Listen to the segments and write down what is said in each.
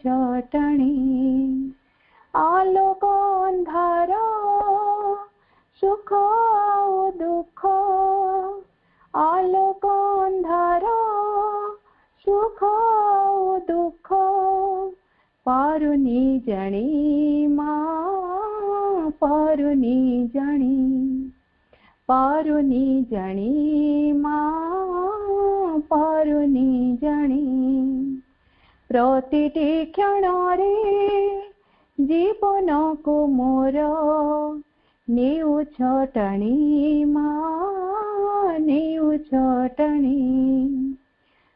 ଛଟଣି ଆଲୋକ ଅନ୍ଧାର ସୁଖ ଆଉ ଦୁଃଖ ଆଲୋକ ଅନ୍ଧାର ସୁଖ ଆଉ ଦୁଃଖ ପାରୁନି ଜାଣି ମା ପାରୁନି ଜାଣି ପାରୁନି ଜାଣି ମା ପାରୁନି ଜାଣି ପ୍ରତିଟି କ୍ଷଣରେ ଜୀବନକୁ ମୋର ନେଉଛ ଟାଣି ମା ନେଉଛ ଟାଣି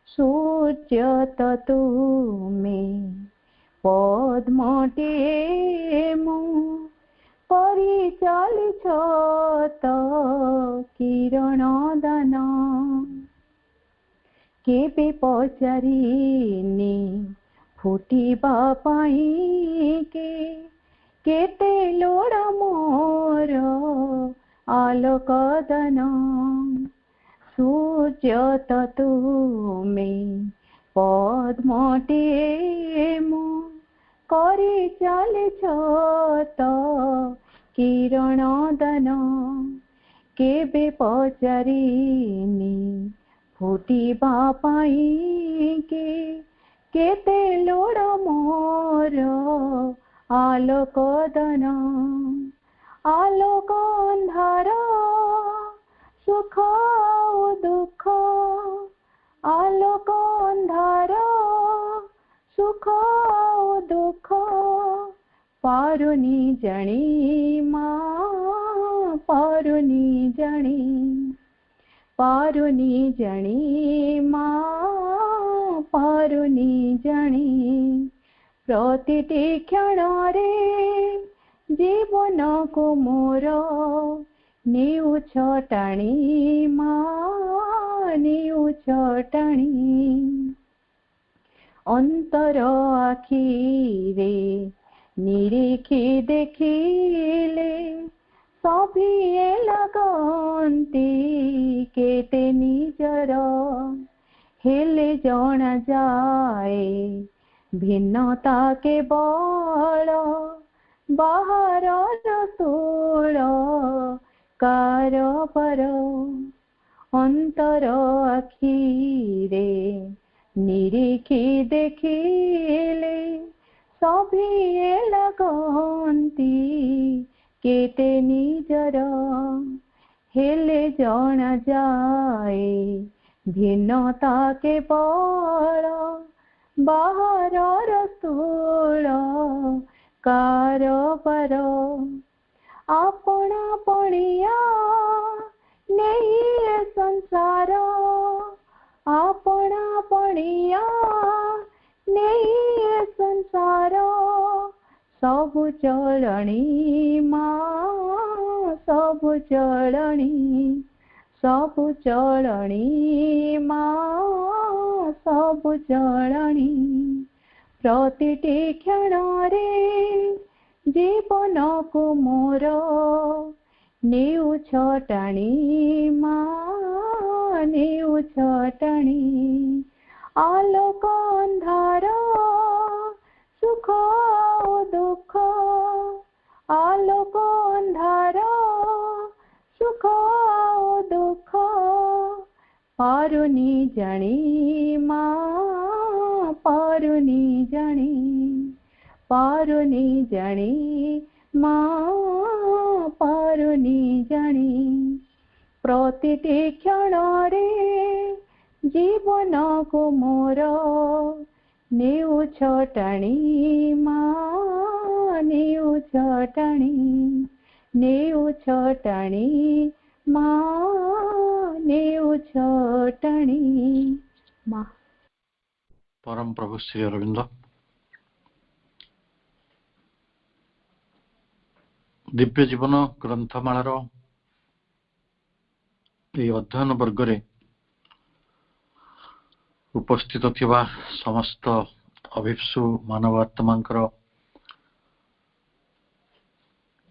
ସୂର୍ଯ୍ୟ ତ ତୁମେ ପଦ୍ମଟିଏ ମୁଁ କରି ଚାଲିଛ ତ କିରଣ ଦାନ କେବେ ପଚାରିନି ଫୁଟିବା ପାଇଁ କେତେ ଲୋଡ଼ା ମୋର ଆଲୋକ ଦାନ ସୂର୍ଯ୍ୟ ତ ତୁମେ ପଦ୍ମଟିଏ ମୁଁ କରି ଚାଲିଛ ତ କିରଣ ଦାନ କେବେ ପଚାରିନି ଫୁଟିବା ପାଇଁ କେତେ ଲୋଡ଼ା ମୋର ଆଲୋକ ଦାନ ଆଲୋକ ଅନ୍ଧାର ସୁଖ ଆଉ ଦୁଃଖ ଆଲୋକ ଅନ୍ଧାର ସୁଖ ଆଉ ଦୁଃଖ ପାରୁନି ଜାଣି ମା ପାରୁନି ଜାଣି ପାରୁନି ଜାଣି ମା ପାରୁନି ଜାଣି ପ୍ରତିଟି କ୍ଷଣରେ ଜୀବନକୁ ମୋର ନେଉଛ ଟାଣି ମା ନେଉଛ ଟାଣି ଅନ୍ତର ଆଖିରେ ନିରୀଖି ଦେଖିଲେ ସଭିଏ ଲାଗନ୍ତି କେତେ ନିଜର ହେଲେ ଜଣାଯାଏ ଭିନ୍ନତା କେବଳ ବାହାରର ତୋଳ କାରବାର ଅନ୍ତର ଆଖିରେ ନିରୀଖି ଦେଖିଲେ ସଭିଏ ଲାଗନ୍ତି କେତେ ନିଜର ହେଲେ ଜଣାଯାଏ ଭିନ୍ନତା କେବଳ ବାହାରର ସ୍ଥୂଳ କାରବାର ଆପଣା ପଣିଆ ନେଇ ଏ ସଂସାର ଆପଣା ପଣିଆ ନେଇ ଏ ସଂସାର ସବୁ ଚଳଣି ମା ସବୁ ଚଳଣି ସବୁ ଚଳଣି ମା ସବୁ ଚଳଣି ପ୍ରତିଟି କ୍ଷଣରେ ଜୀବନକୁ ମୋର ନେଉଛ ଟାଣି ମା ନେଉଛ ଟାଣି ଆଲୋକ ଅନ୍ଧାର ସୁଖ ଆଉ ଦୁଃଖ ଆଲୋକ ଅନ୍ଧାର ସୁଖ ଆଉ ଦୁଃଖ ପାରୁନି ଜାଣି ମା ପାରୁନି ଜାଣି ପାରୁନି ଜାଣି ମା ପାରୁନି ଜାଣି ପ୍ରତିଟି କ୍ଷଣରେ ଜୀବନକୁ ମୋର ନେଉଛ ଟାଣି ମା ନେଉଛ ଟାଣି ନେଉଛ ଟାଣି ମା ନେଉଛ ଟାଣି ମା। परम प्रभु श्री अरविंद दिव्य जीवन ग्रंथमालार अध्ययन वर्गरे उपस्थित थिबा समस्त अभिप्सु मानवात्मांकर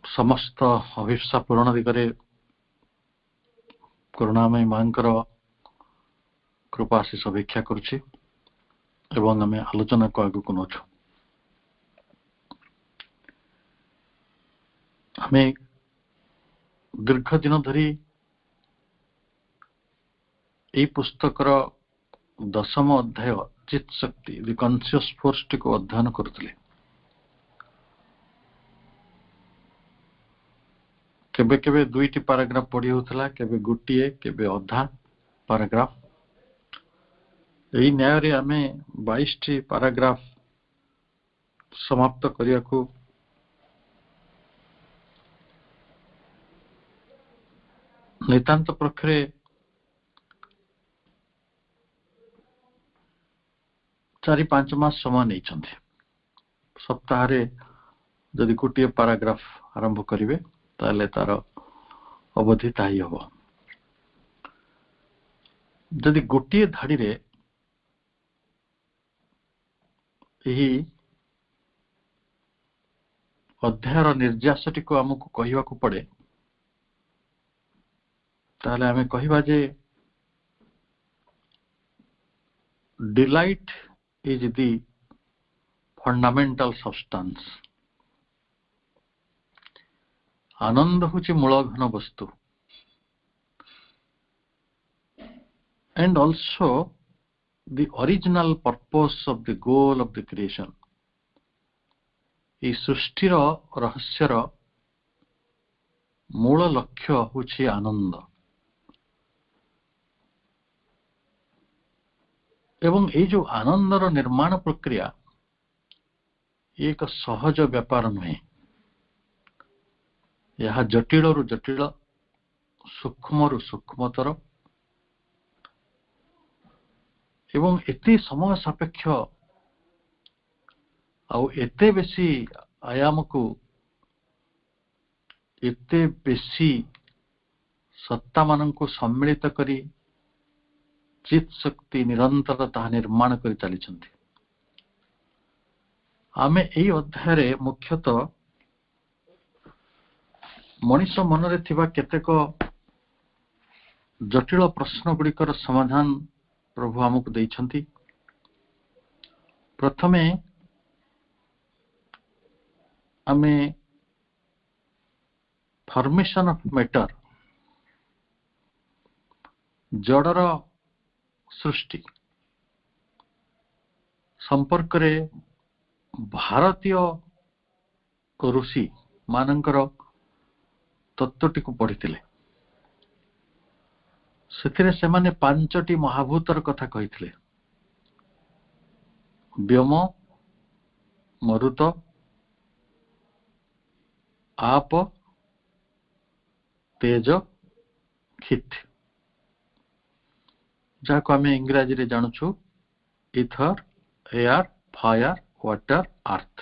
समस्त अभिप्सा पूरण दिगरे करुणामय मांकर कृपा आशीष अपेक्षा करुछि एवं आम आलोचना को आगु नौछु। ଆମେ ଦୀର୍ଘ ଦିନ ଧରି ଏହି ପୁସ୍ତକର 10ମ ଅଧ୍ୟାୟ ଚିତ୍ ଶକ୍ତି ଦି କନସିୟସ୍ ଫୋର୍ସଟିକୁ ଅଧ୍ୟୟନ କରୁଥିଲେ। କେବେ କେବେ 2ଟି ପାରାଗ୍ରାଫ ପଢି ହେଉଥିଲା, କେବେ ଗୋଟିଏ, କେବେ ଅଧା ପାରାଗ୍ରାଫ। ଏହି ନ୍ୟାୟରେ ଆମେ 22ଟି ପାରାଗ୍ରାଫ ସମାପ୍ତ କରିବାକୁ ନିତାନ୍ତ ପକ୍ଷରେ 4-5 ମାସ ସମୟ ନେଇଛନ୍ତି। ସପ୍ତାହରେ ଯଦି ଗୋଟିଏ ପାରାଗ୍ରାଫ ଆରମ୍ଭ କରିବେ ତାହେଲେ ତାର ଅବଧି ତାହି ହେବ। ଯଦି ଗୋଟିଏ ଧାଡିରେ ଏହି ଅଧ୍ୟାୟର ନିର୍ଯାସଟିକୁ ଆମକୁ କହିବାକୁ ପଡେ, ତାହେଲେ ଆମେ କହିବା ଯେ delight is the fundamental substance। ଆନନ୍ଦ ହେଉଛି ମୂଳ ଘନ ବସ୍ତୁ, and also the original purpose of the goal of the creation। ଏହି ସୃଷ୍ଟିର ରହସ୍ୟର ମୂଳ ଲକ୍ଷ୍ୟ ହେଉଛି ଆନନ୍ଦ। ଏବଂ এই ଯୋଉ ଆନନ୍ଦର ନିର୍ମାଣ ପ୍ରକ୍ରିୟା ଏକ ସହଜ ବ୍ୟାପାର ନୁହେଁ। ଏହା ଜଟିଳରୁ ଜଟିଳ, ସୂକ୍ଷ୍ମରୁ ସୂକ୍ଷ୍ମତର ଏବଂ ଏତେ ସମୟ ସାପେକ୍ଷ ଆଉ ଏତେ ବେଶୀ ଆୟାମକୁ, ଏତେ ବେଶୀ ସତ୍ତାମାନଙ୍କୁ ସମ୍ମିଳିତ କରି ଚିତ୍ ଶକ୍ତି ନିରନ୍ତର ତାହା ନିର୍ମାଣ କରି ଚାଲିଛନ୍ତି। ଆମେ ଏହି ଅଧ୍ୟାୟରେ ମୁଖ୍ୟତଃ ମଣିଷ ମନରେ ଥିବା କେତେକ ଜଟିଳ ପ୍ରଶ୍ନ ଗୁଡ଼ିକର ସମାଧାନ ପ୍ରଭୁ ଆମକୁ ଦେଇଛନ୍ତି। ପ୍ରଥମେ ଆମେ ଫର୍ମେସନ ଅଫ ମ୍ୟାଟର, ଜଡ଼ର ସୃଷ୍ଟି ସମ୍ପର୍କରେ ଭାରତୀୟ ଋଷି ମାନଙ୍କର ତତ୍ତ୍ୱଟିକୁ ପଢିଥିଲେ। ସେଥିରେ ସେମାନେ 5ଟି ମହାଭୂତର କଥା କହିଥିଲେ: ବ୍ୟୋମ, ମରୁତ, आप, ତେଜ, କ୍ଷିତ୍, ଯାହାକୁ ଆମେ ଇଂରାଜୀରେ ଜାଣୁଛୁ ଇଥର, ଏୟାର, ଫାୟାର, ୱାଟର, ଆର୍ଥ।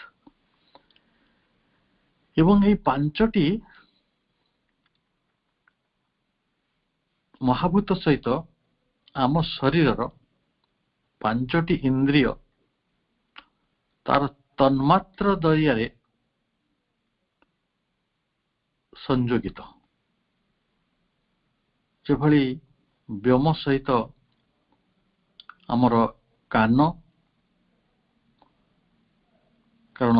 ଏବଂ ଏହି 5ଟି ମହାଭୂତ ସହିତ ଆମ ଶରୀରର 5ଟି ଇନ୍ଦ୍ରିୟ ତାର ତନ୍ମାତ୍ର ଜରିଆରେ ସଂଯୋଗିତ। ଯେଭଳି ବ୍ୟୋମ ସହିତ ଆମର କାନ, କାରଣ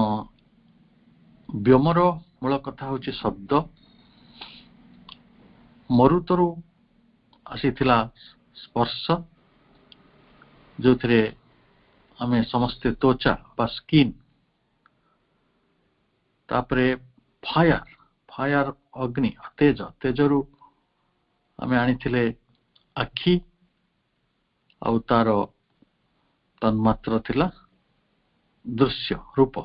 ବ୍ୟୋମର ମୂଳ କଥା ହେଉଛି ଶବ୍ଦ। ମରୁତରୁ ଆସିଥିଲା ସ୍ପର୍ଶ, ଯେଉଁଥିରେ ଆମେ ସମସ୍ତେ ତ୍ୱଚା ବା ସ୍କିନ୍। ତାପରେ ଫାୟାର, ଫାୟାର ଅଗ୍ନି, ତେଜ, ତେଜରୁ ଆମେ ଆଣିଥିଲେ ଆଖି, ଆଉ ତାର ତନ୍ମାତ୍ର ଥିଲା ଦୃଶ୍ୟ, ରୂପ।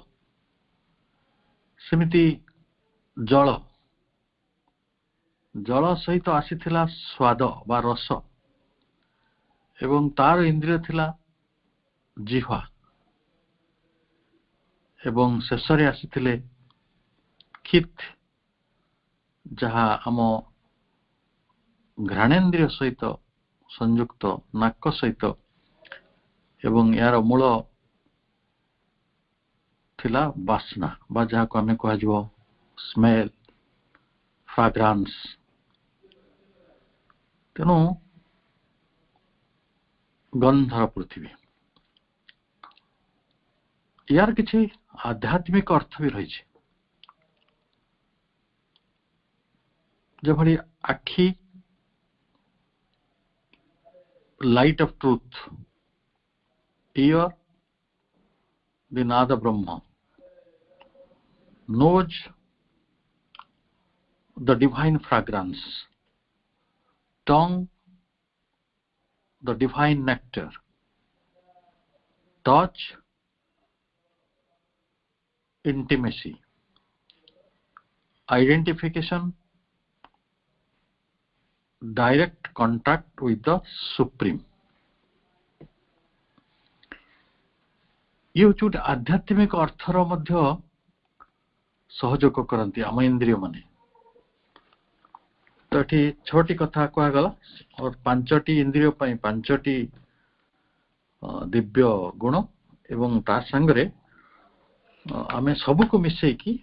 ସେମିତି ଜଳ, ଜଳ ସହିତ ଆସିଥିଲା ସ୍ୱାଦ ବା ରସ, ଏବଂ ତାର ଇନ୍ଦ୍ରିୟ ଥିଲା ଜିହ୍ୱା। ଏବଂ ଶେଷରେ ଆସିଥିଲେ କ୍ଷିତ୍, ଯାହା ଆମ ଘ୍ରାଣେନ୍ଦ୍ରିୟ ସହିତ ସଂଯୁକ୍ତ, ନାକ ସହିତ, ଏବଂ ଏହାର ମୂଳ ଥିଲା ବାସ୍ନା ବା ଯାହାକୁ ଆମେ କୁହାଯିବ ସ୍ମେଲ, ଫ୍ରାଗ୍ରାନ୍ସ। ତେଣୁ ଗନ୍ଧର ପୃଥିବୀ, ଏହାର କିଛି ଆଧ୍ୟାତ୍ମିକ ଅର୍ଥ ବି ରହିଛି। ଯେଭଳି ଆଖି light of truth, ear the nada brahma, nose the divine fragrance, tongue the divine nectar, touch intimacy, identification direct contact with the supreme. ये हूँ आध्यात्मिक अर्थर मध्य सहयोग करती आम इंद्रिय माने तो ये छटी कथा कहगला और पांचटी इंद्रिय पांचटी दिव्य गुण एवं ता संगरे आमे सब को मिसेकी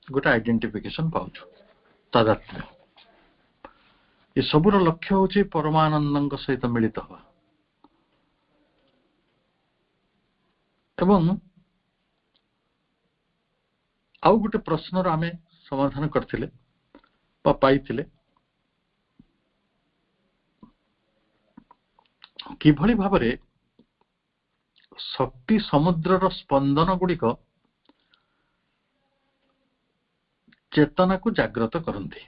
गोटे आइडेंटिफिकेशन पाउछु तादात्म्य ये सबुर लक्ष्य होची परमानंद सहित मिलित हवा एवं आउ गोटे प्रश्नर आमे समाधान करथिले बा पाइथिले किभଳି भाबरे शक्ति समुद्रर स्पंदन गुड़िक चेतना को जागृत करती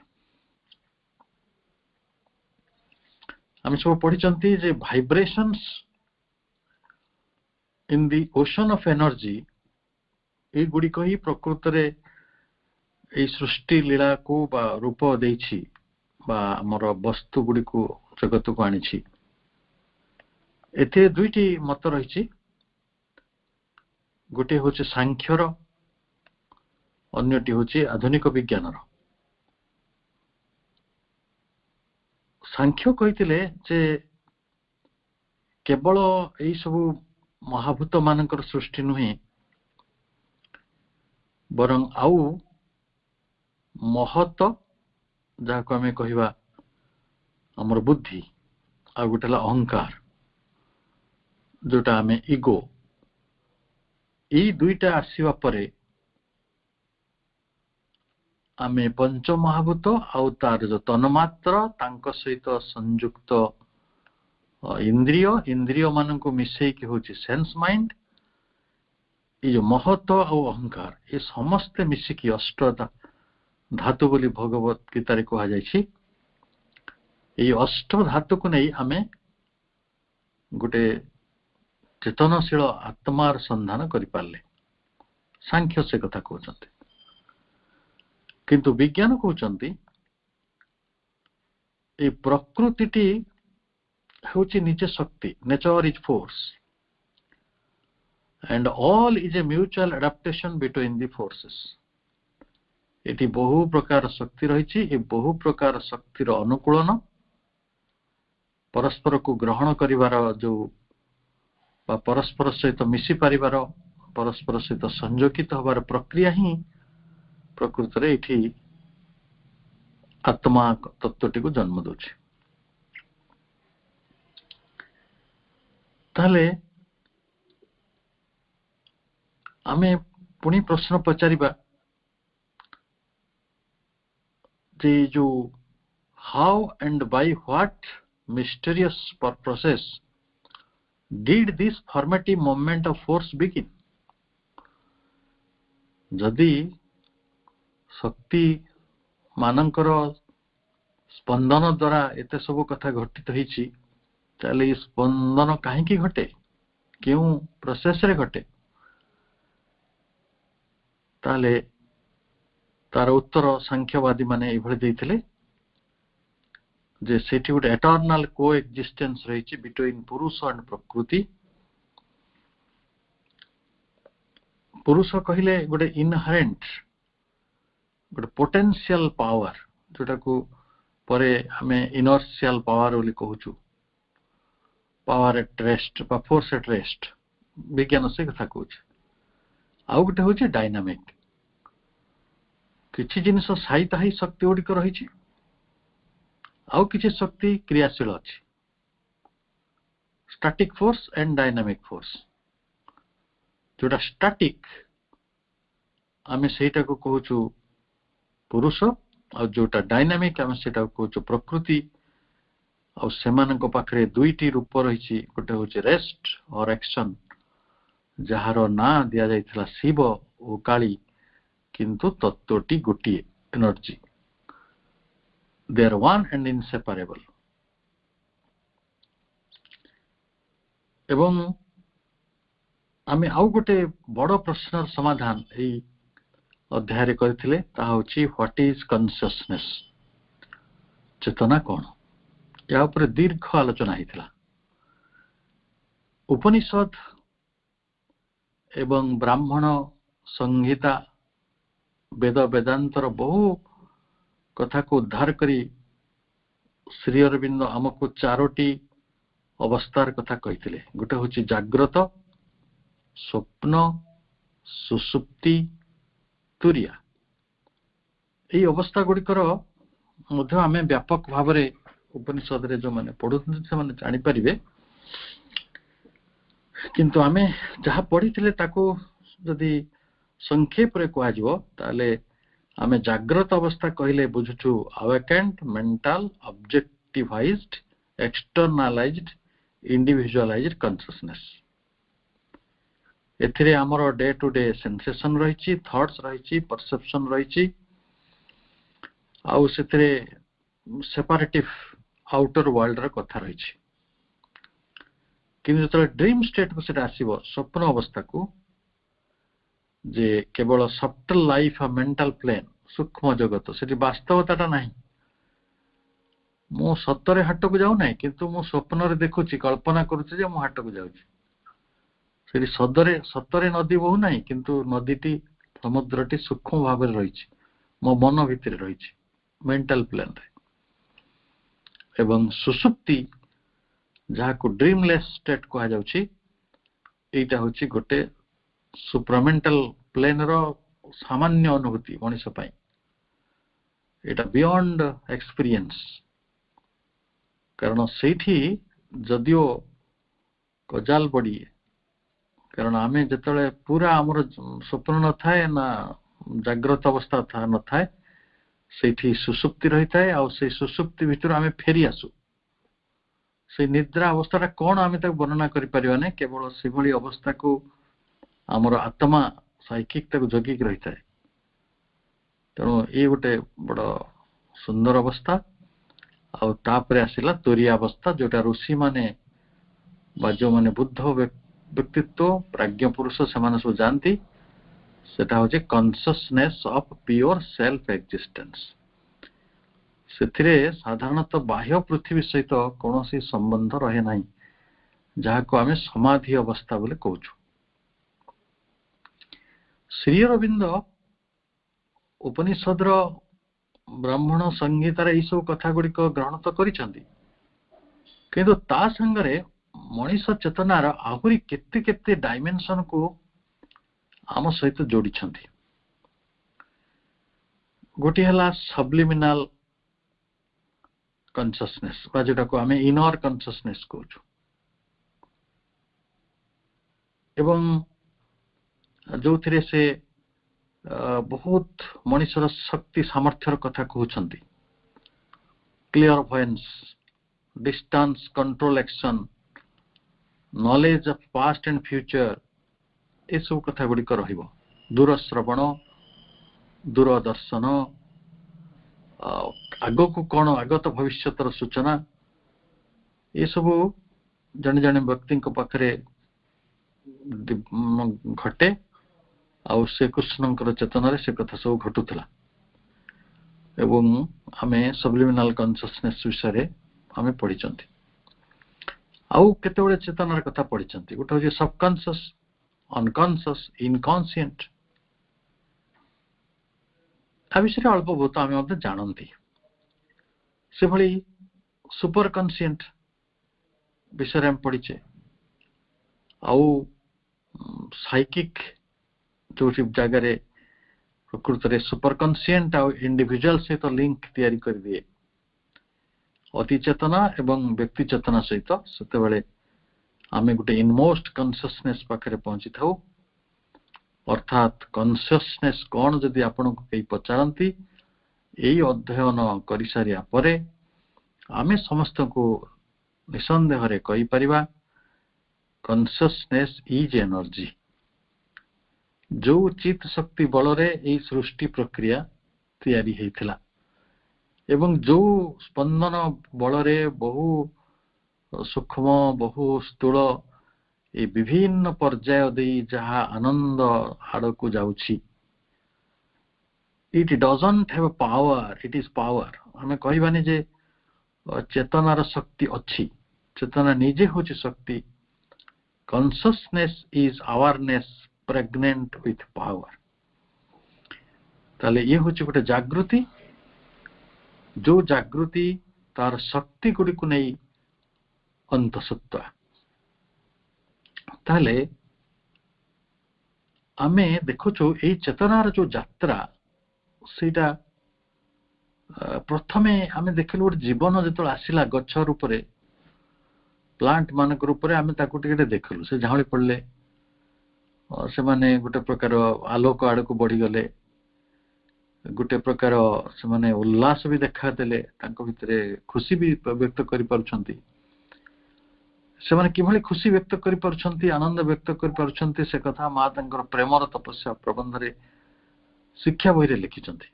आम सब पढ़ी जे vibrations in the ocean of energy ये गुड़िक ही प्रकृत रे ए सृष्टि लीला को बा रूप देछि बा हमर वस्तु गुड़ी को जगत को आनी एते दुईटी मत रही गोटे हूँ सांख्यर अन्यटी हूँ आधुनिक विज्ञान सांख्य कही जे केवल यही सबू महाभूत मानकर सृष्टि नुहे बरं आउ महत जहाँ को आम कहवा आमर बुद्धि आ गोटे अहंकार जोटा आम इगो यही दुईटा आसवा परे आमे पंच महाभूत आउ तार जो तन्मात्र तांक सहित संयुक्त इंद्रिय इंद्रिय मान को मिसई कि होची सेंस माइंड ये जो महत और अहंकार ये समस्ते मिसिकी अष्ट धातु बोली भगवत गीतारे कहा जायछि ये अष्ट धातु को नहीं आमे गोटे चेतनशील आत्मार संधान करि पारले सांख्य से कथा कहउछन्ते किंतु विज्ञान कहउछन्ति ए प्रकृतिटी होची निजे शक्ति nature is force and all is a mutual adaptation between the forces eighty बहु प्रकार शक्ति रही ए बहु प्रकार शक्तिर अनुकूलन परस्पर को ग्रहण करिवार जो परस्पर सहित मिसी पारिवार परस्पर सहित संयोगित होबार प्रक्रिया ही प्रकृत रे एठी आत्मा तत्वटी को जन्म दोछि ताले आमे पुणी प्रश्न पचारिबा जे जो how and by what mysterious process did this formative moment of force begin जदि शक्ति मानकर स्पंदन द्वारा एते सब कथा घटित होईछि ताले स्पंदन काहेकि घटे क्यों प्रोसेस रे घटे ताले तार उत्तर सांख्यवादी माने एभଳି ଦେଇଥିଲେ जे सेठी गोटे एटर्नाल को एक्जिस्टेंस रही बिटवीन पुरुष एंड प्रकृति पुरुष कहले गोटे इनहेरेंट गोटे पोटेंशियल पावर जोटा को परे हमें इनर्शियल पावर बोली कहूचु पावर एट रेस्ट बा फोर्स एट रेस्ट विज्ञान से कथा कहूछ आउ गोटे होची डायनामिक किछि जिनिस साइता ही शक्ति गुड़िक रही आउ किछि शक्ति क्रियाशील अछि static force and dynamic force जोटा स्टैटिक आमे सेटा को कहूचु पुरुष ଆଉ ଯୋଉଟା ଡାଇନାମିକ ଆମେ ସେଟାକୁ କହୁଛୁ ପ୍ରକୃତି। ଆଉ ସେମାନଙ୍କ ପାଖରେ ଦୁଇଟି ରୂପ ରହିଛି, ଗୋଟେ ହଉଛି ରେଷ୍ଟ ଅର୍ ଆକ୍ସନ, ଯାହାର ନାଁ ଦିଆଯାଇଥିଲା ଶିବ ଓ କାଳୀ, କିନ୍ତୁ ତତ୍ଵଟି ଗୋଟିଏ energy. They are one and inseparable. ଏବଂ ଆମେ ଆଉ ଗୋଟେ ବଡ଼ ପ୍ରଶ୍ନର ସମାଧାନ ଏଇ ଅଧ୍ୟାୟରେ କରିଥିଲେ, ତାହା ହେଉଛି ହ୍ୱାଟ ଇଜ କନସିୟସନେସ୍, ଚେତନା କଣ? ଏହା ଉପରେ ଦୀର୍ଘ ଆଲୋଚନା ହେଇଥିଲା। ଉପନିଷଦ ଏବଂ ବ୍ରାହ୍ମଣ ସଂହିତା, ବେଦ ବେଦାନ୍ତର ବହୁ କଥାକୁ ଉଦ୍ଧାର କରି ଶ୍ରୀ ଅରବିନ୍ଦ ଆମକୁ ଚାରୋଟି ଅବସ୍ଥାର କଥା କହିଥିଲେ। ଗୋଟେ ହଉଛି ଜାଗ୍ରତ, ସ୍ୱପ୍ନ, ସୁଷୁପ୍ତି, ତୁରିୟା। ଏହି ଅବସ୍ଥା ଗୁଡ଼ିକର ମଧ୍ୟ ଆମେ ବ୍ୟାପକ ଭାବରେ ଉପନିଷଦରେ ଯୋଉମାନେ ପଢୁଛନ୍ତି ସେମାନେ ଜାଣିପାରିବେ, କିନ୍ତୁ ଆମେ ଯାହା ପଢିଥିଲେ ତାକୁ ଯଦି ସଂକ୍ଷେପରେ କୁହାଯିବ ତାହେଲେ ଆମେ ଜାଗ୍ରତ ଅବସ୍ଥା କହିଲେ ବୁଝୁଛୁ ଆୱାକେଣ୍ଡ, ମେଣ୍ଟାଲ, ଅବଜେକ୍ଟିଭାଇଜ୍ଡ, ଏକ୍ସଟର୍ନାଲାଇଜ୍ଡ, ଇଣ୍ଡିଭିଜୁଆଲାଇଜ୍ଡ କନସିୟସନେସ୍। ଏଥିରେ ଆମର ଡେ ଟୁ ଡେ ସେନ୍ସେସନ ରହିଛି, ଥଟ୍ସ ରହିଛି, ପରସେପସନ ରହିଛି, ଆଉ ସେଥିରେ ସେପାରେଟିଭ ଆଉଟର ୱାର୍ଲଡର କଥା ରହିଛି। କିନ୍ତୁ ଯେତେବେଳେ ଡ୍ରିମ୍ ଷ୍ଟେଟକୁ ସେଟା ଆସିବ, ସ୍ୱପ୍ନ ଅବସ୍ଥାକୁ, ଯେ କେବଳ ସଫ୍ଟଲ ଲାଇଫ ଆଉ ମେଣ୍ଟାଲ ପ୍ଲେନ, ସୂକ୍ଷ୍ମ ଜଗତ, ସେଠି ବାସ୍ତବତାଟା ନାହିଁ। ମୁଁ ସତରେ ହାଟକୁ ଯାଉନାହିଁ, କିନ୍ତୁ ମୁଁ ସ୍ୱପ୍ନରେ ଦେଖୁଛି, କଳ୍ପନା କରୁଛି ଯେ ମୁଁ ହାଟକୁ ଯାଉଛି। ସେଠି ସତରେ ନଦୀ ବହୁ ନାହିଁ, କିନ୍ତୁ ନଦୀଟି, ସମୁଦ୍ରଟି ସୂକ୍ଷ୍ମ ଭାବରେ ରହିଛି, ମୋ ମନ ଭିତରେ ରହିଛି, ମେଣ୍ଟାଲ ପ୍ଲେନରେ। ଏବଂ ସୁଷୁପ୍ତି, ଯାହାକୁ ଡ୍ରିମଲେସ୍ ଷ୍ଟେଟ୍ କୁହାଯାଉଛି, ଏଇଟା ହଉଛି ଗୋଟେ ସୁପ୍ରାମେଣ୍ଟାଲ ପ୍ଲେନର ସାମାନ୍ୟ ଅନୁଭୂତି ମଣିଷ ପାଇଁ। ଏଇଟା ବିୟଣ୍ଡ ଏକ୍ସପିରିଏନ୍ସ, କାରଣ ସେଇଠି ଯଦିଓ କଜାଲ ବଢିଏ, କାରଣ ଆମେ ଯେତେବେଳେ ପୁରା ଆମର ସ୍ୱପ୍ନ ନଥାଏ ନା ଜାଗ୍ରତ ଅବସ୍ଥା ନଥାଏ, ସେଇଠି ସୁଷୁପ୍ତି ରହିଥାଏ, ଆଉ ସେଇ ସୁଷୁପ୍ତି ଭିତରୁ ଆମେ ଫେରି ଆସୁ। ସେଇ ନିଦ୍ରା ଅବସ୍ଥାଟା କଣ ଆମେ ତାକୁ ବର୍ଣ୍ଣନା କରିପାରିବା ନାହିଁ, କେବଳ ସେଭଳି ଅବସ୍ଥାକୁ ଆମର ଆତ୍ମା ସାଇକିକ ତାକୁ ଜଗିକି ରହିଥାଏ। ତେଣୁ ଏଇ ଗୋଟେ ବଡ ସୁନ୍ଦର ଅବସ୍ଥା। ଆଉ ତାପରେ ଆସିଲା ତୁରିୟା ଅବସ୍ଥା, ଯୋଉଟା ଋଷିମାନେ ବା ଯୋଉମାନେ ବୁଦ୍ଧ ବ୍ୟକ୍ତିତ୍ୱ, ପ୍ରାଜ୍ଞ ପୁରୁଷ, ସେମାନେ ସବୁ ଯାଆନ୍ତି। ସେଟା ହଉଛି consciousness of pure self existence. ସେଥିରେ ସାଧାରଣତଃ ବାହ୍ୟ ପୃଥିବୀ ସହିତ କୌଣସି ସମ୍ବନ୍ଧ ରହେ ନାହିଁ, ଯାହାକୁ ଆମେ ସମାଧି ଅବସ୍ଥା ବୋଲି କହୁଛୁ। ଶ୍ରୀ ଅରବିନ୍ଦ ଉପନିଷଦର, ବ୍ରାହ୍ମଣ ସଂହିତାର ଏଇସବୁ କଥା ଗୁଡିକ ଗ୍ରହଣ ତ କରିଛନ୍ତି, କିନ୍ତୁ ତା ସାଙ୍ଗରେ ମଣିଷ ଚେତନାର ଆହୁରି କେତେ କେତେ ଡାଇମେନସନକୁ ଆମ ସହିତ ଯୋଡ଼ିଛନ୍ତି। ଗୋଟିଏ ହେଲା ସବ୍ଲିମିନାଲ କନସିୟସନେସ୍, ବା ଯୋଉଟାକୁ ଆମେ ଇନର କନସିୟସନେସ୍ କହୁଛୁ। ଏବଂ ଯୋଉଥିରେ ସେ ବହୁତ ମଣିଷର ଶକ୍ତି ସାମର୍ଥ୍ୟର କଥା କହୁଛନ୍ତି। Clairvoyance, distance control action, knowledge of past and future, ଏସବୁ କଥା ଗୁଡିକ ରହିବ। ଦୂରଶ୍ରବଣ, ଦୂରଦର୍ଶନ, ଆଗକୁ କଣ, ଆଗତ ଭବିଷ୍ୟତର ସୂଚନା, ଏସବୁ ଜଣେ ଜଣେ ବ୍ୟକ୍ତିଙ୍କ ପାଖରେ ଘଟେ, ଆଉ ସେ କୃଷ୍ଣଙ୍କର ଚେତନାରେ ସେ କଥା ସବୁ ଘଟୁଥିଲା। ଏବଂ ଆମେ ସବ୍ଲିମିନାଲ କନସିୟସନେସ୍ ବିଷୟରେ ଆମେ ପଢିଛନ୍ତି। ଆଉ କେତେବେଳେ ଚେତନାର କଥା ପଢିଛନ୍ତି। ଗୋଟେ ହଉଛି ସବକନସିୟସ୍, ଅନକନସିୟସ୍, ଇନକନସିଏଣ୍ଟ। ତା ବିଷୟରେ ଅଳ୍ପ ବହୁତ ଆମେ ମଧ୍ୟ ଜାଣନ୍ତି। ସେଭଳି ସୁପର କନସିଏଣ୍ଟ ବିଷୟରେ ଆମେ ପଢିଛେ। ଆଉ ସାଇକିକ ଯୋଉଠି ଜାଗାରେ ପ୍ରକୃତରେ ସୁପର କନସିଏଣ୍ଟ ଆଉ ଇଣ୍ଡିଭିଜୁଆଲ ସହିତ ଲିଙ୍କ ତିଆରି କରିଦିଏ ଅତି ଚେତନା ଏବଂ ବ୍ୟକ୍ତି ଚେତନା ସହିତ, ସେତେବେଳେ ଆମେ ଗୋଟେ ଇନମୋଷ୍ଟ କନସିୟସନେସ୍ ପାଖରେ ପହଞ୍ଚିଥାଉ। ଅର୍ଥାତ୍ କନସିୟସନେସ୍ କଣ ଯଦି ଆପଣଙ୍କୁ କେହି ପଚାରନ୍ତି, एई अध्ययन करि सारिया परे आमे समस्त को निसंदेह रे कहि परिबा कॉन्शियसनेस इज एनर्जी। जो चित शक्ति बल रे एई सृष्टि प्रक्रिया तैयारी हेतिला एवं जो स्पंदन बल रे बहु सूक्ष्म बहु स्थूल ए विभिन्न पर्याय दे जहा आनंद आड़ को जाउछि, it doesn't have power, it is power. हमें कहबानी जे चेतनार शक्ति अच्छी, चेतना निजे होची शक्ति। Consciousness is awareness pregnant with power. ताले ये होची गोटे जागृति, जो जागृति तार शक्ति गुडी को नहीं अंतसत्ता। ताले आमे देखुछु एई चेतनार जो यात्रा सेटा प्रथमे आमे देखिलु गोटे जीवन जेतो आसिला गछ रूपरे प्लांट मानक रूपरे आमे ताकू टिके देखिलु से झाउली पड़ले से माने गोटे प्रकार आलोक आड़ को बढ़ी गले, गोटे प्रकार से माने उल्लास भी देखा देले, तांको भितरे खुशी भी व्यक्त करि पारुछंती। से माने किभली खुशी व्यक्त करि पारुछंती, आनंद व्यक्त करि पारुछंती से कथा मा तांकर प्रेमर तपस्या प्रबंध रे शिक्षा बही रे लिखिछंती।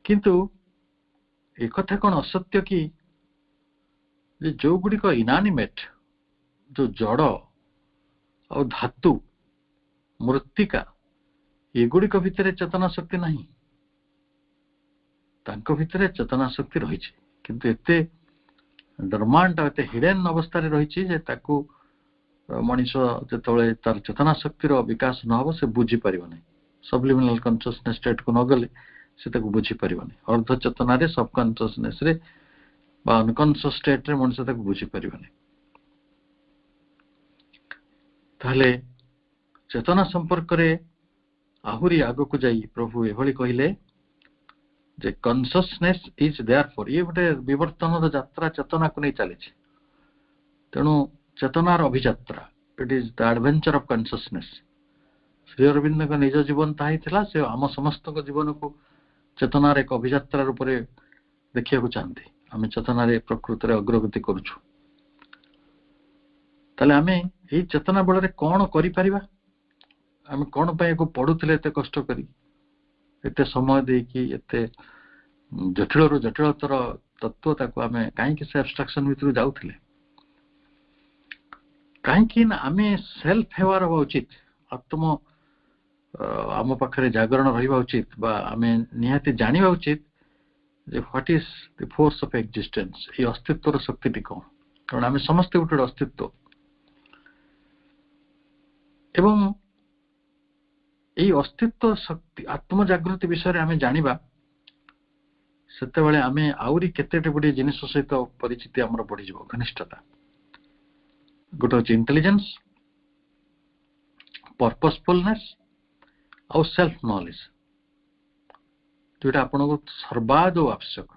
किंतु एक कथा कोन असत्य कि जे जो गुडी को इनानिमेट, जो जड़ और धातु मृत्तिका ये गुडी को भितरे चेतना शक्ति नहीं, तांको भितरे चेतना शक्ति रही छे, किंतु एते डरमांट एते हिडन अवस्था रे रही छे जे ताकू मनीष जेतळे तार चेतना शक्ति रो विकास न हो से बुझी परिबो नहीं। सबलिमिनल कॉन्शियसनेस स्टेट को न गले से ताकू बुझी परिबो नहीं। अर्ध चेतना रे सब कॉन्शियसनेस रे बा अनकॉन्शियस स्टेट रे मनीष ताकू बुझी परिबो नहीं। ताले चेतना संपर्क रे आहुरी आगो को जाई प्रभु एभली कहिले जे कॉन्शियसनेस इज देयरफॉर। ये गोटे विवर्तन यात्रा चेतना को नहीं चली, तेणु चेतनार अभियात्रा, it is the adventure of consciousness. Shri Aurobindo का निज जीवन ताही थिला, से आम समस्त जीवन को चेतनार एक अभियात्रा रूप में देखिया को चाहते। आम चेतनार प्रकृति रे अग्रगति करूछु, ताले आमे एई चेतना बल रे कोन करि परिबा, आमे कोन पय को पढुथिले एते कष्ट करी, एते समय दे कि एते जटिल रु जटिलतर तत्व ताको आमे काहे कि से एब्स्ट्रैक्शन भितर जाउथिले। काहे कि ना आमे सेल्फ अवेयर होवा उचित, आत्म आम पाखरे जागरण रहिबा उचित, बा आमे निहाती जानिबा उचित जे what is the force of existence. ए अस्तित्वर शक्ति कोन, कारण आमे समस्त गुटे अस्तित्व एवं এই अस्तित्व शक्ति आत्म जागृति विषय आमे जानिबा सेते बेले आमे आउरी केतेटे गुडी जिनिस सहित परिचिति हमर बढ़ी जबो। घनिष्ठता गोटे होची इंटेलिजेंस, पर्पसफुलनेस और सेल्फ नॉलेज, जोटा आपन को सर्वादो आवश्यक।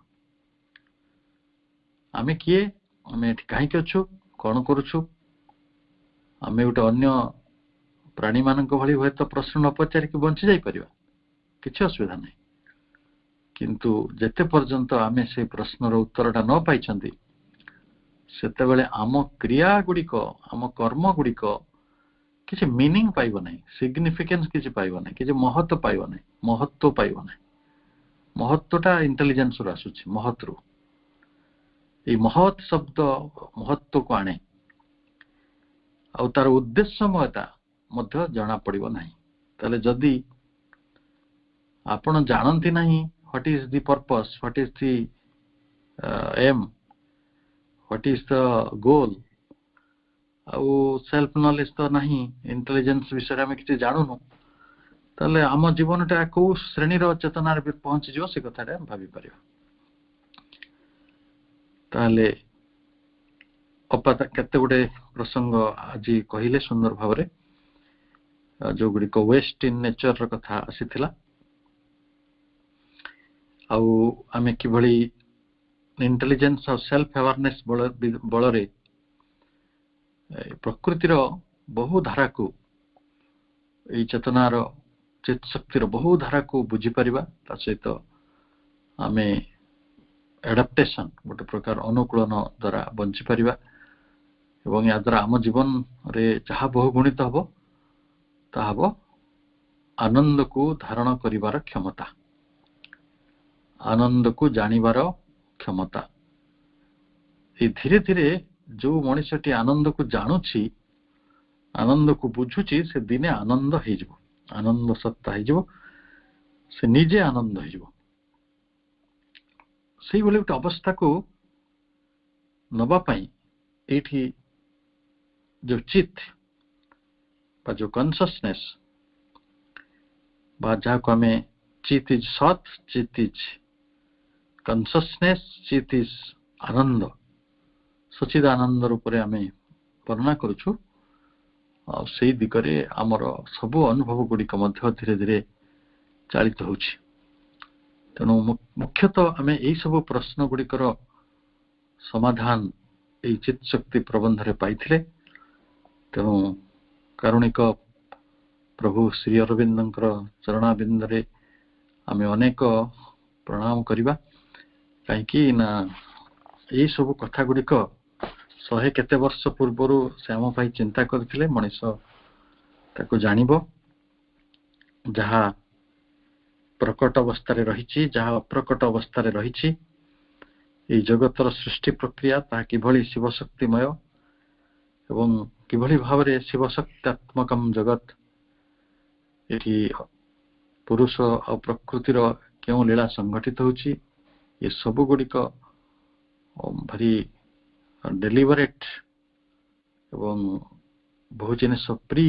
आमे किए, आमे काहे के अछु, कोन करूछु, आमे गोटे अन्य प्राणी मानक भली हुए तो प्रश्न न पचारि कि बंची जाई परिबा, किछि असुविधा नहीं। किंतु जेते पर्यंत आमे से प्रश्नर उत्तरटा न पाइछंती सेते बेले आम क्रिया गुड़िक, आम कर्म गुड़िक किछि मीनिंग पाइबो नहीं, सिग्निफिकेंस किछि पाइबो नहीं, किछि महत्व पाइबो नहीं, महत्व पाइबो नहीं। महत्वटा इंटेलिजेंस रु आसुछि, महत्व ए महत् शब्द महत्व को आने आ तार उद्देश्यमयता मध्य जना पड़िबो नहीं। ताले जदि आपण जानंती नहीं what is the purpose, what is the aim, what is the goal, आउ सेल्फ नॉलेज तो नहीं, इंटेलिजेंस विषय में किसी जानूनु, ताले आम जीवनटा को श्रेणी रो चेतनार भी पहुंची जो से कथाटा भाबी परिबा। ताले अपता केते गुडे प्रसंग आज कहिले सुंदर भावरे, जो गुडी को वेस्ट इन नेचर रो कथा आसीथिला, आउ आमे कि भली इंटेलिजेंस और सेल्फ अवेयरनेस बल रे प्रकृति रो बहु धारा को ए चेतनार चित्त शक्तिर बहु धारा को बुझी परिबा ता सहित आमे एडाप्टेशन गोटे प्रकार अनुकूलन द्वारा बंची परिबा एवं या द्वारा आम जीवन रे जहाँ बहुगुणित हबो ता हबो आनंद को धारण करिवार क्षमता, आनंद को जानिबार क्षमता। ये धीरे धीरे जो मनुष्यटी आनंद को जानुची, आनंद को बुझुची, से दिने आनंद हो जिवो, आनंद सत्ता हो जिवो, से निजे आनंद हो जिवो। से बोले गोटे अवस्था को नबा पाई एठी जो चित्त बा जो कॉन्शियसनेस बा जहाँ को हमें चित्त इज सत, चित्त इज कॉन्शियसनेस, चित्त इज आनंद, सचिद आनंद रूप में आम वर्णना करुछु। से दिगरे आमर सबु अनुभव गुड़िक धीरे धीरे चालित होछि। तेणु मुख्यतः आम यही सब प्रश्न गुड़िकर समाधान यही चित्त शक्ति प्रबंध रे पाइथिले। तेणु कारुणिक प्रभु श्री अरविंदंकर चरणाबिंद रे आम अनेक प्रणाम करिबा, कहीं ना यही सब कथा गुड़िक 100 केते वर्ष पूर्वर से आम पाई चिंता करथिले। मनीष ताको जानिबो जहाँ प्रकट अवस्था रही, जहाँ अप्रकट अवस्था रही, ये जगतर सृष्टि प्रक्रिया ता किभली शिवशक्तिमय एवं किभली भाव में शिवशक्त्यात्मकम जगत, ये पुरुष और प्रकृतिर क्यों लीला संगठित होची, ये सब गुड़िक भारी डेलिवरेट एवं बहु जिनिस प्री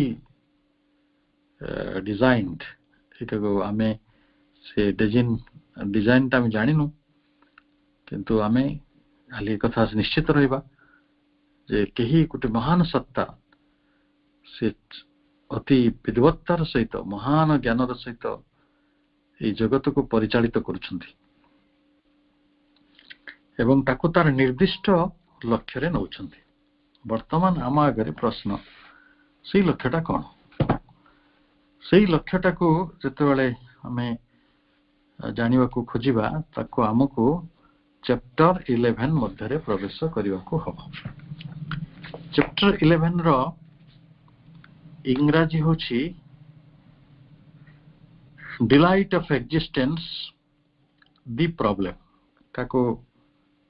डिजाइन्ड, ये आम से डिजाइन टा जानिनु, किंतु आम खाली कथा निश्चित रहिबा जे कहीं गोटे महान सत्ता से अति विद्वत्तार सहित महान ज्ञानर सहित ये जगत को परिचालित करुछंती एवं ताकु तार निर्दिष्ट लक्ष्य रे नौछंती। वर्तमान आम आगे प्रश्न से लक्ष्यटा कौन, से लक्ष्यटा को जितेबाला आम जानिबा को खोजिबा ताको आमको चैप्टर 11 मध्य प्रवेश करने को हम। चैप्टर 11 रो इंग्राजी होची delight of existence the problem, ताको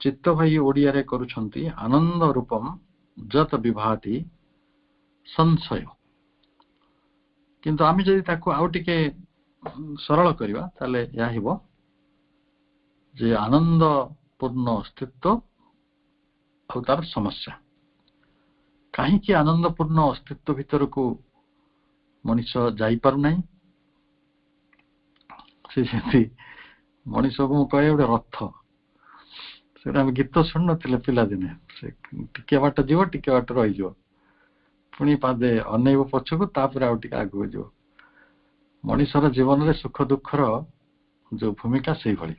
चित्त भाई ओडिया रे करुछंती आनंद रूपम जत विभाति संशय। किंतु आम जदि ताको आउ टिके सरल करिवा ताले या हिबो जे आनंद पूर्ण अस्तित्व और तार समस्या। कहीं आनंदपूर्ण अस्तित्व भीतर को मनीष जाई पारु नहीं, से मनीष को कहे गोटे रथ, से गीत शुण नुले पिला दिने, से टिके बाट जीव टिके बाट रही पुणी पादे अनेब पछकू तापर आउ टिके आगू जीव। मनीषर जीवन में सुख दुखर जो भूमिका से भली,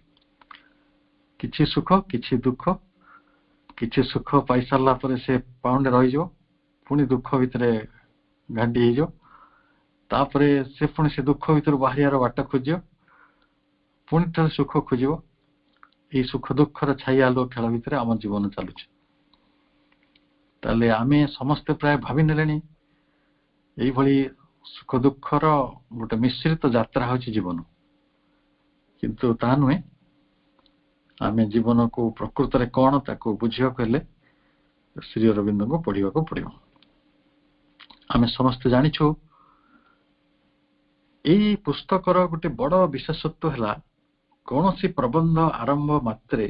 किछि सुख किछि दुख, किछि सुख पाई सारा पर से पाउंड रही पुणी दुख भितर घाटी हो, तापरे से पुणी से दुख भितर बाहर बाट खोज, पुणी थे सुख खोज। ये सुख दुखर छाई आलो खेल भितर आम जीवन चलुच। ताले आमे समस्ते प्राय भावी नेलेनी यही भली सुख दुखर गोटे मिश्रित यात्रा होची जीवन, किंतु ता नुहे। आमे जीवन को प्रकृत रे कौन ताको बुझिया कहले श्री अरविंद को पढ़िया को पड़ो। आमे समस्ते जानिछु यही पुस्तकर गोटे बड़ विशेषत्व है कौन सी प्रबंध आरंभ मात्रे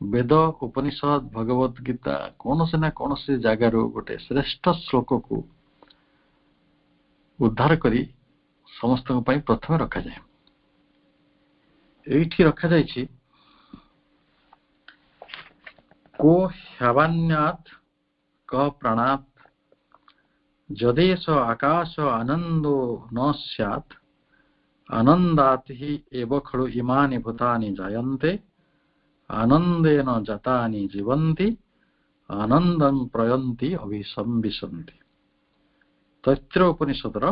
वेद उपनिषद भगवत गीता कौन से ना कौन से जगार गोटे श्रेष्ठ श्लोक को उद्धार करी समस्त प्रथम रखा जाए। एठी रखा जाइछि को ह्यावान्यात् क प्राणात् जदेश आकाश आनंदो न स्यात् आनंदात् ही एव खलु इमानि भूतानि जायन्ते आनंदेन जातानि जीवन्ति आनंदं प्रयन्ति अभिसंविशन्ति। तैत्रीय उपनिषदर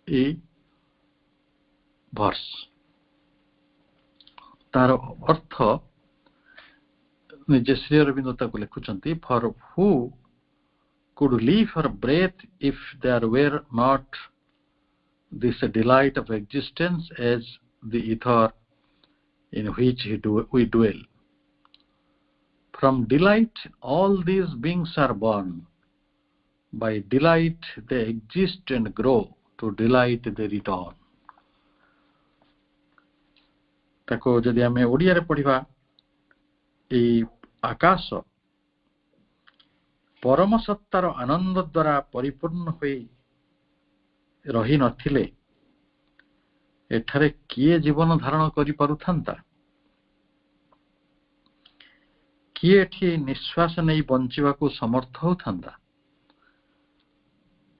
ये verse. तार अर्थ निजे श्री अरविंद ताको लिखुचंती, for who could live for breath if there were not this delight of existence as the ether in which we dwell. From delight all these beings are born. By delight they exist and grow. To delight they return. ताको जदि आमे ओडिया रे पढ़िबा, ए आकाश परम सत्तार आनंद द्वारा परिपूर्ण होई रही नथिले एठारे किए जीवन धारण करि पारुथांता, किए एठी निश्वास नहीं बंचिबाकू समर्थ होथांता।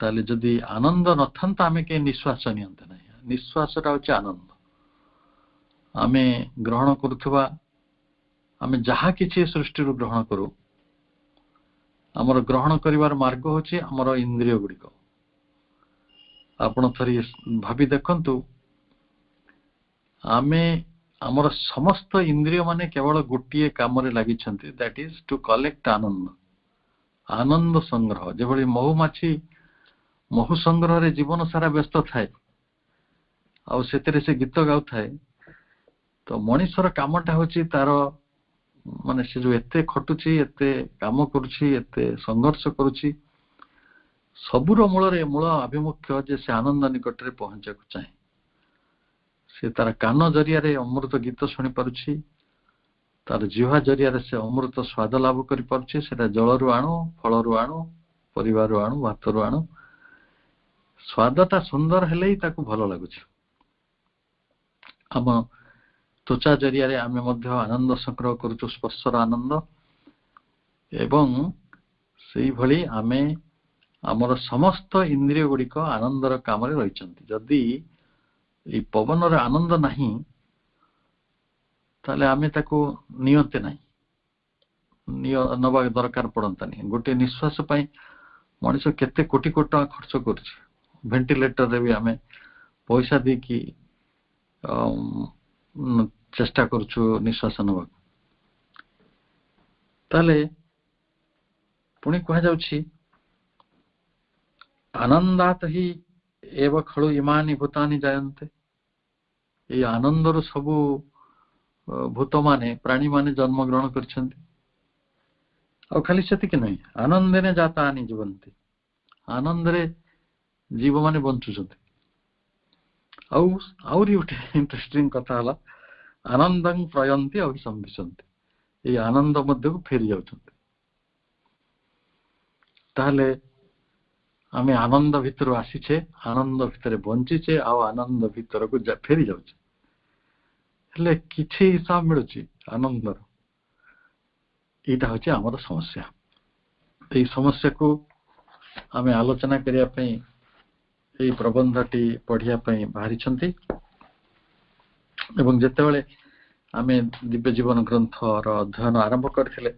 ताले जदि आनंद नथांता आमे के निश्वास नियंते नहीं। निश्वासटा होचे आनंद। आमे ग्रहण करुथबा, आमे जहा किछि सृष्टि रु ग्रहण करू, हमर ग्रहण करिवार मार्ग होचे हमर इंद्रिय गुडिक। आपण थरी भाबी देखंतु, आमे हमर समस्त इंद्रिय माने केवल गोटिए काम रे लागि छंती, दैट इज टू कलेक्ट आनंद। आनंद संग्रह, जेभली महुमाछी महु संग्रह रे जीवन सारा व्यस्त थाए आ सेतेरे से गीत गाउ थाए, तो मनीषर कामटा होची तार माने से जो एते खटुची, एते काम करूची, एते संघर्ष करूची, सबुर मूल अभिमुख्य जे से आनंद निकट रे पहुंचा को चाहे। से तार कान जरिया रे अमृत गीत सुनी पारुची, तार जिह्वा जरिया रे से अमृत स्वाद लाभ करि पारुची। सेटा जल रु आणु, फल रु आणु, परिवार रु आणु, भात रु आणु, स्वादटा सुंदर हेले ही ताकू भल लागुची। आम त्वचा जरिया रे आमे मध्य आनंद संग्रह करूचु, स्पर्शर आनंद। एवं सेही भली आमे आमर समस्त इंद्रिय गुडिक आनंदर काम रे रहिचंती। जदि ए पवन रे आनंद नाही ताले आमे ताकू नियंते नाही, नबा दरकार पड़ंता नहीं। गोटे निश्वास पई मनुष्य केते कोटी कोटी टका खर्च करछि। वेंटिलेटर रे भी आमे पैसा दे की चेष्टा करूछु निश्वास नबा। ताले पुणी कहा जाउछि, आनंदात ही एव खलु इमानि भूतानि जायन्ते। ये आनंदर सबु भूत माने, प्राणी माने जन्म ग्रहण करछन्ति। और खाली सेतिक नहीं, आनंदने जातानि जीवन्ति। आनंद रे जीव माने बंचुछन्ति। आउरी उठे इंटरेस्टिंग कथा हला, आनंदं प्रयन्ति अभिसंविशन्ति। ये आनंद मध्य को फेरी जाउछन्ति। ताहले आमे आनंद भितर आसीछे, आनंद भितर बंचीछे, आ आनंद भितर को फेरी जाउछे। हेले किछि हिसाब मिलुछि आनंदर। एटा होछि हमर समस्या। एई समस्या को आमे आलोचना करिया पई एई प्रबंधटी पढ़िया पई बाहरी छन्ति। एवं जेतेबेले आमे दिव्य जीवन ग्रंथर अध्ययन आरंभ करथिले,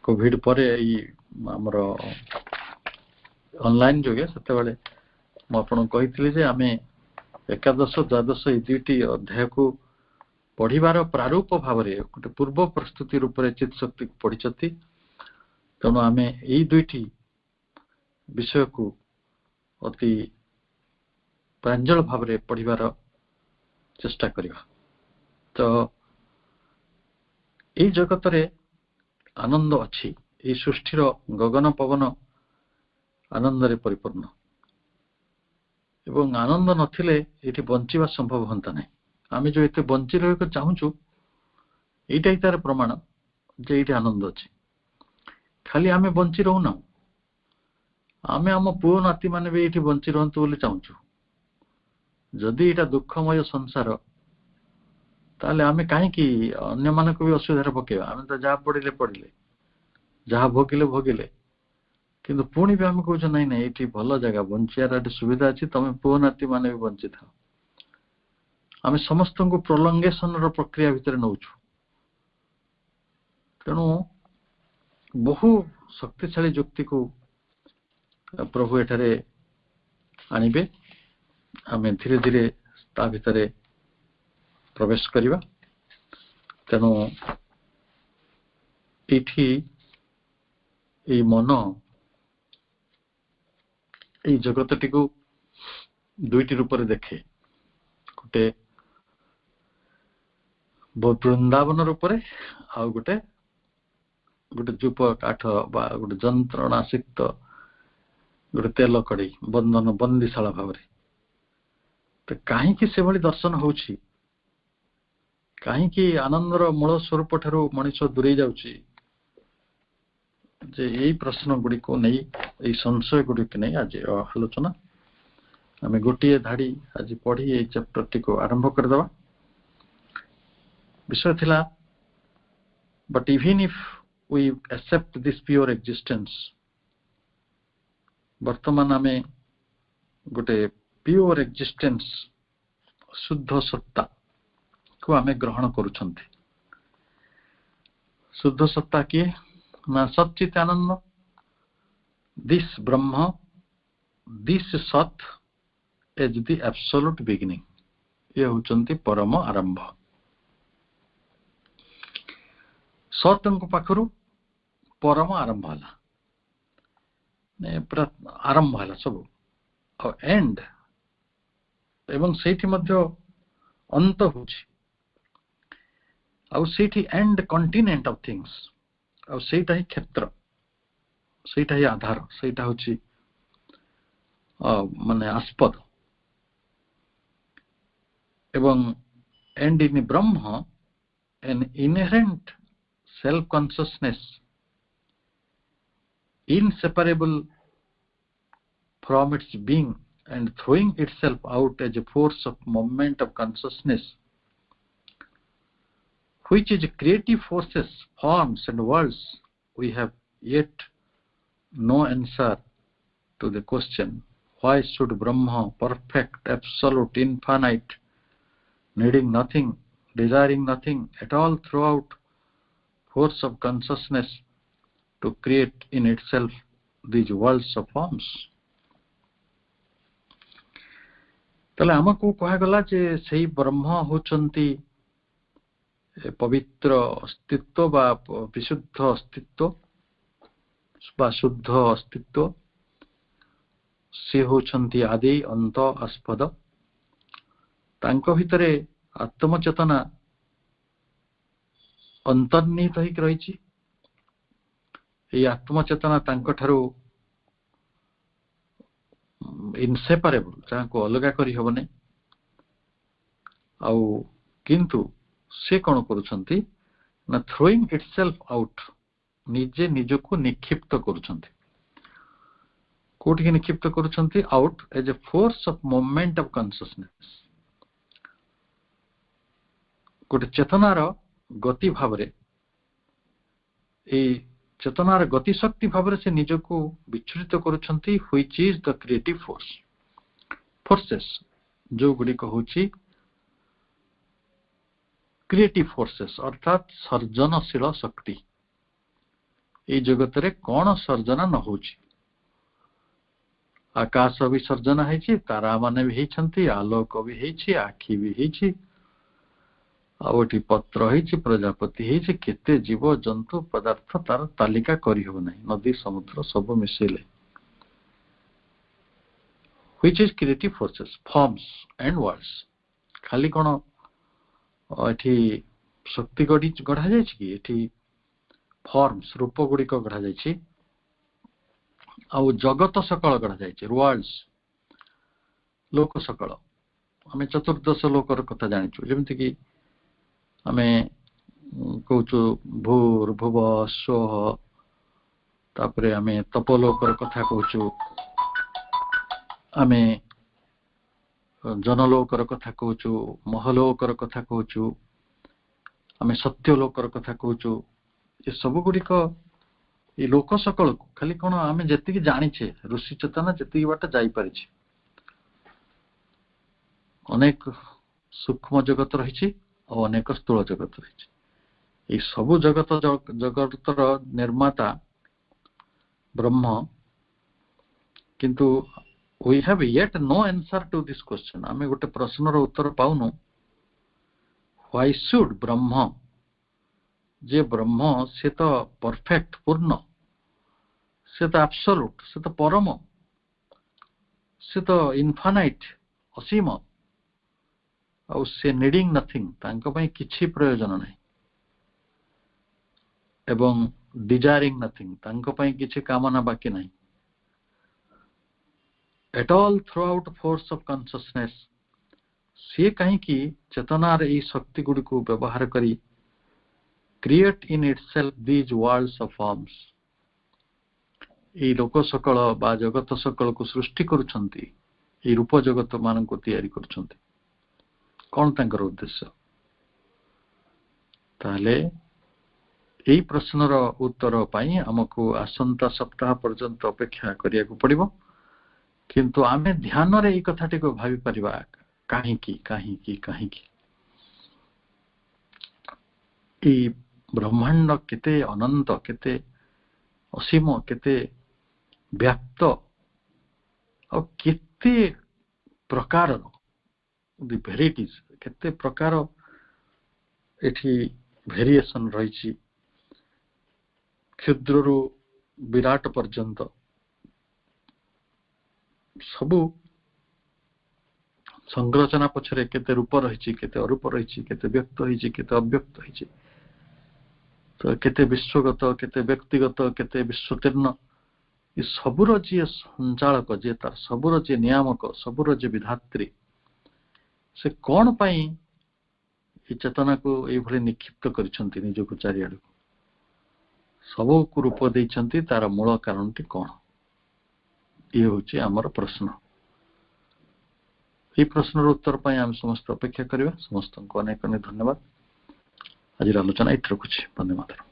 कोविड परे एई हमर ऑनलाइन जोगे, सेतेबेले म आपन कहिथिले जे आमे एकादश द्वादश ए दुईटी अध्याय को पढ़िबार प्रारूप भाव रे गोटे पूर्व प्रस्तुति रूप रे चित्त शक्ति पढ़िछति। तेणु आमे एई दुईटी विषय को अति प्रांजल भाव रे पढ़िबार चेष्टा करिबा। तो एई जगत रे आनंद अछि। एई सृष्टिर गगन पवन आनंद रे परिपूर्ण। एवं आनंद नथिले एठी बंचिबा संभव हंता नै। आमे जो एते बंची रहको चाहूछु, एइटा ही तार प्रमाण जे एठी आनंद अछि। खाली आमे बंची रहू ना, आमे आम पुओ नाती माने भी एठी बंची रहंतु बोली चाहूछु। जदि एटा दुःखमय संसार, ताले आमे काहे कि अन्य मानको भी असुविधा पकेबा। आमे तो जा पड़िले जहा भोगिले, किंतु पुणी भी आमे कहूछु नहीं नहीं एठी भल जगह बंचियार एठी सुविधा अछि, तमे पुओ नाती माने भी बंची थाओ। आमे समस्त को प्रोलंगेशन रो प्रक्रिया भितर नउछु। तेणु बहु शक्तिशाली युक्ति को प्रभु एठारे आनिबे। आमे धीरे धीरे ତା ଭିତରେ ପ୍ରବେଶ କରିବା। ତେଣୁ ଏଇଠି ଏଇ ମନ ଏଇ ଜଗତଟିକୁ ଦୁଇଟି ରୂପରେ ଦେଖେ, ଗୋଟେ ବୃନ୍ଦାବନ ରୂପରେ ଆଉ ଗୋଟେ ଯୂପ କାଠ ବା ଗୋଟେ ଯନ୍ତ୍ରଣାସିକ୍ତ ଗୋଟେ ତେଲ କଡ଼େଇ ବନ୍ଦୀଶାଳା ଭାବରେ। ତ କାହିଁକି ସେଭଳି ଦର୍ଶନ ହଉଛି, କାହିଁକି ଆନନ୍ଦର ମୂଳ ସ୍ୱରୂପ ଠାରୁ ମଣିଷ ଦୂରେଇ ଯାଉଛି, ଯେ ଏଇ ପ୍ରଶ୍ନ ଗୁଡ଼ିକୁ ନେଇ, ଏଇ ସଂଶୟ ଗୁଡ଼ିକୁ ନେଇ ଆଜି ଆଲୋଚନା। ଆମେ ଗୋଟିଏ ଧାଡ଼ି ଆଜି ପଢ଼ି ଏଇ ଚ୍ୟାପ୍ଟରଟିକୁ ଆରମ୍ଭ କରିଦେବା। ବିଷୟ ଥିଲା, but even if we accept this pure existence, ବର୍ତ୍ତମାନ ଆମେ ଗୋଟେ pure existence, ଶୁଦ୍ଧ ସତ୍ତା କୁ ଆମେ ଗ୍ରହଣ କରୁଛନ୍ତି। ଶୁଦ୍ଧ ସତ୍ତା କିଏ ନା ସଚ୍ଚିତ ଆନନ୍ଦ, this Brahma, this Sat is the absolute beginning। ये होचंती परम आरंभ। सतଙ୍କ ପାଖରୁ परम आरंभ ହେଲା, ପୁରା ଆରମ୍ଭ ହେଲା ସବୁ, ଆଉ ଏଣ୍ଡ ଏବଂ ସେଇଠି ମଧ୍ୟ ଅନ୍ତ ହେଉଛି, ଆଉ ସେଇଠି ଏଣ୍ଡ କଣ୍ଟିନେଣ୍ଟ ଅଫ ଥିଙ୍ଗସ, ଆଉ ସେଇଟା ହିଁ କ୍ଷେତ୍ର, ସେଇଟା ହିଁ ଆଧାର, ସେଇଟା ହେଉଛି ମାନେ ଆସ୍ପଦ। ଏବଂ and in Brahma an inherent self consciousness inseparable from its being and throwing itself out as a force of movement of consciousness, which is creative forces, forms and worlds. We have yet no answer to the question, why should Brahma, perfect, absolute, infinite, needing nothing, desiring nothing at all, throughout force of consciousness to create in itself these worlds of forms? ତାହେଲେ ଆମକୁ କୁହାଗଲା ଯେ ସେଇ ବ୍ରହ୍ମ ହେଉଛନ୍ତି ପବିତ୍ର ଅସ୍ତିତ୍ୱ ବା ବିଶୁଦ୍ଧ ଅସ୍ତିତ୍ୱ ବା ଶୁଦ୍ଧ ଅସ୍ତିତ୍ୱ। ସେ ହେଉଛନ୍ତି ଆଦି ଅନ୍ତ ଆସ୍ପଦ। ତାଙ୍କ ଭିତରେ ଆତ୍ମଚେତନା ଅନ୍ତର୍ନିହିତ ହେଇକି ରହିଛି। এই ଆତ୍ମଚେତନା ତାଙ୍କଠାରୁ ଇନସେପାରେବଲ, ଯାହାକୁ ଅଲଗା କରିହେବନି। ଆଉ କିନ୍ତୁ ସେ କ'ଣ କରୁଛନ୍ତି ନା ଥ୍ରୋଇଂ ଇଟସେଲ୍ଫ ଆଉଟ୍, ନିଜେ ନିଜକୁ ନିକ୍ଷିପ୍ତ କରୁଛନ୍ତି। କୋଉଠିକି ନିକ୍ଷିପ୍ତ କରୁଛନ୍ତି? Out age A force of movement of consciousness, ଗୋଟେ ଚେତନାର ଗତି ଭାବରେ, ଏଇ ଚେତନାର ଗତିଶକ୍ତି ଭାବରେ ସେ ନିଜକୁ ବିଚ୍ଛୁରିତ କରୁଛନ୍ତି। Which is the creative force, forces ଯୋଉଗୁଡ଼ିକ ହେଉଛି କ୍ରିଏଟିଭ ଫୋର୍ସେସ୍, ଅର୍ଥାତ୍ ସର୍ଜନଶୀଳ ଶକ୍ତି। ଏଇ ଜଗତରେ କ'ଣ ସର୍ଜନା ନ ହଉଛି? ଆକାଶ ବି ସର୍ଜନା ହେଇଛି, ତାରାମାନେ ବି ହେଇଛନ୍ତି, ଆଲୋକ ବି ହେଇଛି, ଆଖି ବି ହେଇଛି, ଆଉ ଏଠି ପତ୍ର ହେଇଛି, ପ୍ରଜାପତି ହେଇଛି, କେତେ ଜୀବ ଜନ୍ତୁ ପଦାର୍ଥ, ତାର ତାଲିକା କରିହେବ ନାହିଁ। ନଦୀ ସମୁଦ୍ର ସବୁ ମିଶେଇଲେ। which is creative forces, forms and worlds। ଖାଲି କ'ଣ ଏଠି ଶକ୍ତି ଗଢ଼ା ଯାଇଛି କି? ଏଠି ଫର୍ମସ୍, ରୂପ ଗୁଡ଼ିକ ଗଢ଼ା ଯାଇଛି, ଆଉ ଜଗତ ସକଳ ଗଢ଼ା ଯାଇଛି, ୱାର୍ଲଡ୍ସ, ଲୋକ ସକଳ। ଆମେ ଚତୁର୍ଦ୍ଦଶ ଲୋକର କଥା ଜାଣିଛୁ, ଯେମିତିକି ଆମେ କହୁଛୁ ଭୂର୍ଭୁବ ସ୍ୱଃ, ତାପରେ ଆମେ ତପଲୋକର କଥା କହୁଛୁ, ଆମେ ଜନଲୋକର କଥା କହୁଛୁ, ମହଲୋକର କଥା କହୁଛୁ, ଆମେ ସତ୍ୟଲୋକର କଥା କହୁଛୁ। ଏ ସବୁ ଗୁଡ଼ିକ ଏ ଲୋକ ସକଳକୁ ଖାଲି କ'ଣ ଆମେ ଯେତିକି ଜାଣିଛେ, ଋଷି ଚେତନା ଯେତିକି ବାଟ ଯାଇପାରିଛି। ଅନେକ ସୂକ୍ଷ୍ମ ଜଗତ ରହିଛି ଆଉ ଅନେକ ସ୍ଥୂଳ ଜଗତ ରହିଛି। এই ସବୁ ଜଗତର ନିର୍ମାତା ବ୍ରହ୍ମ, କିନ୍ତୁ we have yet no answer to this question. आमे गोटे प्रश्नर उत्तर पाउनु. Why should ब्रह्म, जे ब्रह्म से तो परफेक्ट पूर्ण, से तो एब्सोल्यूट, से तो परम, से तो इनफाइनाइट असीम, और से नीडिंग नथिंग, तांको पई किछि प्रयोजन नाही एवं डिजायरिंग नथिंग, तांको पई किछि कामना बाकी नाही. At all throughout force of consciousness, से कहीं की चेतनार ए शक्ति गुडी को व्यवहार करी create in itself these worlds of forms. ए लोक सकल बा जगत सकल को सृष्टि करूछंती, ए रूप जगत मान को तैयारी करूछंती. कौन तांकर उद्देश्य? ताले एई प्रश्नर उत्तर पाई हमको आसंता सप्ताह पर्यंत अपेक्षा करिया को पड़िबो. किंतु आमे ध्यान रे एई कथाटी को भाबी परिबा काहीकि एई ब्रह्मांड केते अनंत, केते असीम, केते व्याप्त और केते प्रकार द भेराइटीज, केते प्रकार एठी वेरिएशन रही, क्षुद्र विराट पर्यंत सबु संरचना पछरे केते रूप रही, केते अरूप रही, केते व्यक्त रही, केते अव्यक्त रही, तो केते विश्वगत, केते व्यक्तिगत, केते विश्वतीर्ण, ये सबुर जी संचालक, जे तार सबुर जी नियामक, सबुर जी विधात्री, से कौन पाई ये चेतना को ये भले निक्षिप्त करिसंती निजको चारिआडु, सबो को रूप देइसंती, तार मूल कारणटी कौन? ये होची हमर प्रश्न. ये प्रश्नर उत्तर पाई हम समस्त अपेक्षा करिवा. समस्त को अनेक अनेक धन्यवाद. आज आलोचना इत्र कुछ. धन्यवाद.